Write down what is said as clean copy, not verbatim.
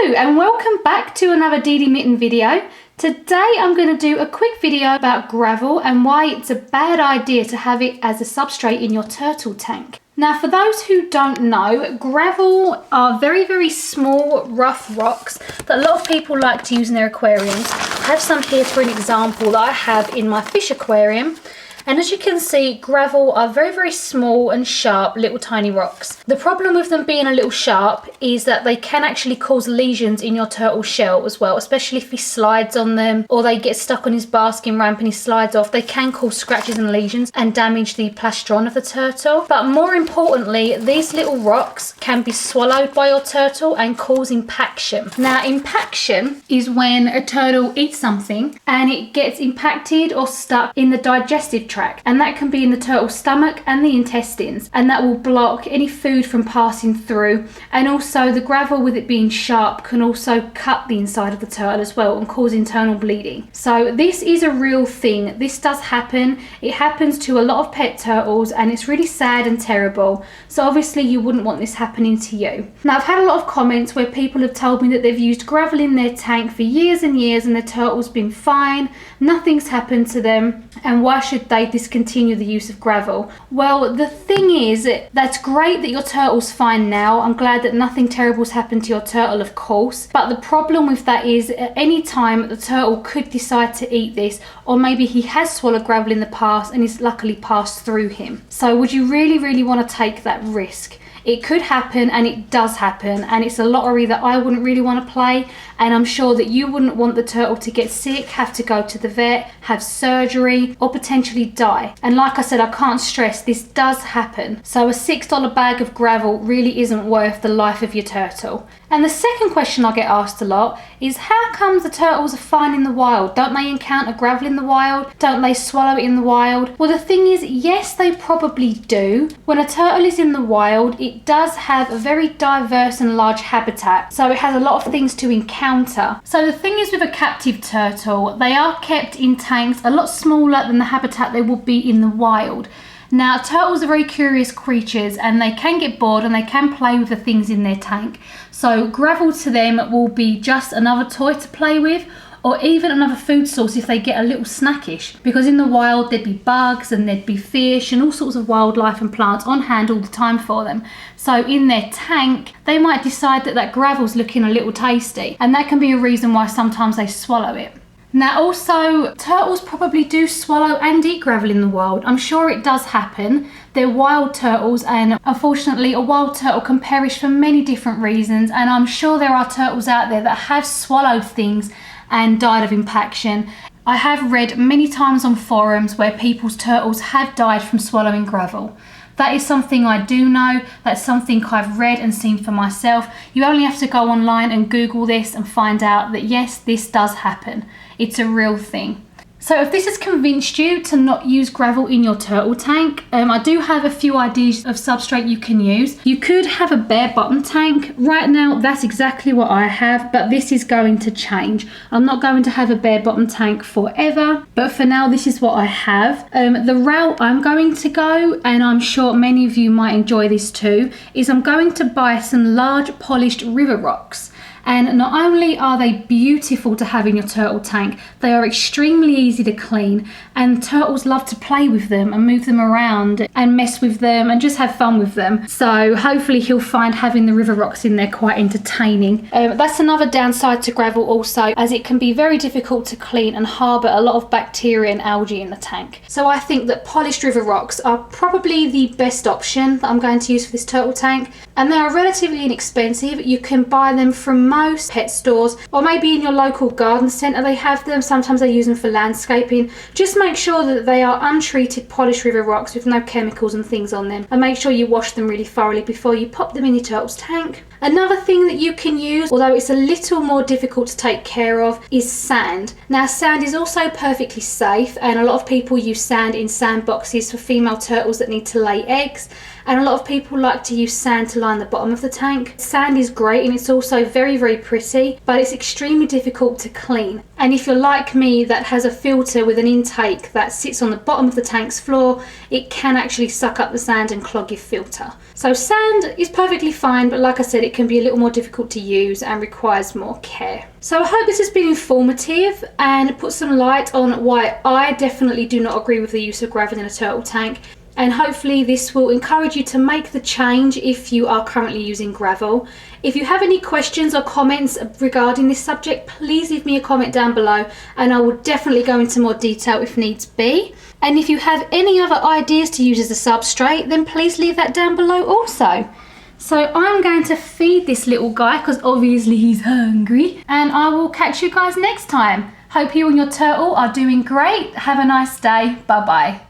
Hello and welcome back to another didimitten video. Today I'm going to do a quick video about gravel and why it's a bad idea to have it as a substrate in your turtle tank. Now for those who don't know, gravel are very small rough rocks that a lot of people like to use in their aquariums. I have some here for an example that I have in my fish aquarium. And as you can see, gravel are very small and sharp, little tiny rocks. The problem with them being a little sharp is that they can actually cause lesions in your turtle shell as well, especially if he slides on them or they get stuck on his basking ramp and he slides off. They can cause scratches and lesions and damage the plastron of the turtle. But more importantly, these little rocks can be swallowed by your turtle and cause impaction. Now, impaction is when a turtle eats something and it gets impacted or stuck in the digestive tract, and that can be in the turtle's stomach and the intestines, and that will block any food from passing through. And also the gravel, with it being sharp, can also cut the inside of the turtle as well and cause internal bleeding. So this is a real thing. This does happen. It happens to a lot of pet turtles and it's really sad and terrible. So obviously you wouldn't want this happening to you. Now I've had a lot of comments where people have told me that they've used gravel in their tank for years and years and the turtle's been fine, nothing's happened to them, and why should they discontinue the use of gravel? Well, the thing is, that's great that your turtle's fine now. I'm glad that nothing terrible's happened to your turtle, of course, but the problem with that is at any time the turtle could decide to eat this, or maybe he has swallowed gravel in the past and it's luckily passed through him. So would you really want to take that risk? It could happen, and it does happen, and it's a lottery that I wouldn't really want to play, and I'm sure that you wouldn't want the turtle to get sick, have to go to the vet, have surgery, or potentially die. And like I said, I can't stress, this does happen. So a $6 bag of gravel really isn't worth the life of your turtle. And the second question I get asked a lot is, how comes the turtles are fine in the wild? Don't they encounter gravel in the wild? Don't they swallow it in the wild? Well, the thing is, yes, they probably do. When a turtle is in the wild, it does have a very diverse and large habitat, so it has a lot of things to encounter. So the thing is, with a captive turtle, they are kept in tanks a lot smaller than the habitat they would be in the wild. Now, turtles are very curious creatures and they can get bored and they can play with the things in their tank. So gravel to them will be just another toy to play with, or even another food source if they get a little snackish, because in the wild there'd be bugs and there'd be fish and all sorts of wildlife and plants on hand all the time for them. So in their tank they might decide that that gravel's looking a little tasty, and that can be a reason why sometimes they swallow it. Now also, turtles probably do swallow and eat gravel in the wild. I'm sure it does happen. They're wild turtles, and unfortunately a wild turtle can perish for many different reasons, and I'm sure there are turtles out there that have swallowed things and died of impaction. I have read many times on forums where people's turtles have died from swallowing gravel. That is something I do know. That's something I've read and seen for myself. You only have to go online and Google this and find out that yes, this does happen. It's a real thing. So if this has convinced you to not use gravel in your turtle tank, I do have a few ideas of substrate you can use. You could have a bare bottom tank. Right now, that's exactly what I have, but this is going to change. I'm not going to have a bare bottom tank forever, but for now, this is what I have. The route I'm going to go, and I'm sure many of you might enjoy this too, is I'm going to buy some large polished river rocks. And not only are they beautiful to have in your turtle tank, they are extremely easy to clean, and turtles love to play with them and move them around and mess with them and just have fun with them. So hopefully he'll find having the river rocks in there quite entertaining. That's another downside to gravel also, as it can be very difficult to clean and harbour a lot of bacteria and algae in the tank. So I think that polished river rocks are probably the best option that I'm going to use for this turtle tank, and they are relatively inexpensive. You can buy them from most pet stores, or maybe in your local garden centre they have them. Sometimes they use them for landscaping. Just make sure that they are untreated polished river rocks with no chemicals and things on them, and make sure you wash them really thoroughly before you pop them in your turtle's tank. Another thing that you can use, although it's a little more difficult to take care of, is sand. Now sand is also perfectly safe, and a lot of people use sand in sand boxes for female turtles that need to lay eggs. and a lot of people like to use sand to line the bottom of the tank. Sand is great and it's also very, very pretty, but it's extremely difficult to clean. And if you're like me that has a filter with an intake that sits on the bottom of the tank's floor, it can actually suck up the sand and clog your filter. So sand is perfectly fine, but like I said, it can be a little more difficult to use and requires more care. So I hope this has been informative and put some light on why I definitely do not agree with the use of gravel in a turtle tank. And hopefully this will encourage you to make the change if you are currently using gravel. If you have any questions or comments regarding this subject, please leave me a comment down below and I will definitely go into more detail if needs be. And if you have any other ideas to use as a substrate, then please leave that down below also. So I'm going to feed this little guy because obviously he's hungry, and I will catch you guys next time. Hope you and your turtle are doing great. Have a nice day. Bye bye.